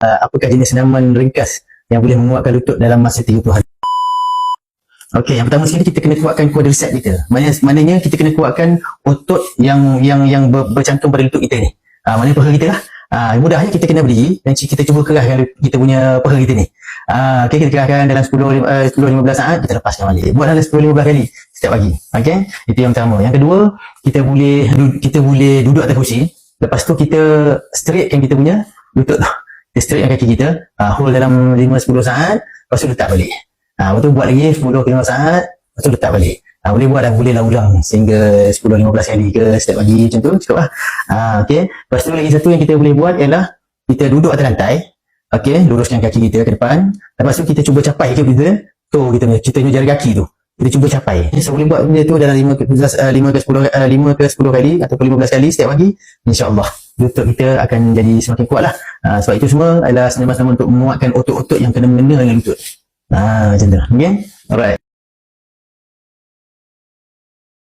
apakah jenis senaman ringkas yang boleh menguatkan lutut dalam masa 30 hari. Okey, yang pertama sekali kita kena kuatkan quadricep kita. Maknanya kita kena kuatkan otot yang bercantum pada lutut kita ni. Maknanya paha kita lah. Mudahnya kita kena berdiri dan kita cuba kerahkan kita punya paha kita ni. Okey, kita kerahkan dalam 10-15 saat, kita lepaskan balik. Buat dalam 10-15 kali setiap pagi. Okey, itu yang pertama. Yang kedua, kita boleh duduk atas kursi. Lepas tu kita straightkan kita punya lutut tu. Kita straightkan kaki kita, hold dalam 5-10 saat, lepas tu letak balik. Lepas tu buat lagi 10-15 saat, lepas tu letak balik. Boleh buat dan boleh lah ulang sehingga 10-15 kali ke setiap pagi macam tu, cukup lah. Okay. Lepas tu lagi satu yang kita boleh buat ialah kita duduk atas lantai. Okay, luruskan kaki kita ke depan. Lepas tu kita cuba capai ke kita tu, kita punya jari kaki tu. Kita cuba capai. So boleh buat benda tu dalam 5 ke 10 kali ataupun 15 kali setiap pagi. InsyaAllah lutut kita akan jadi semakin kuat lah. Sebab itu semua adalah senaman-senaman untuk menguatkan otot-otot yang kena mengena dengan lutut. Macam tu. Okay. Alright.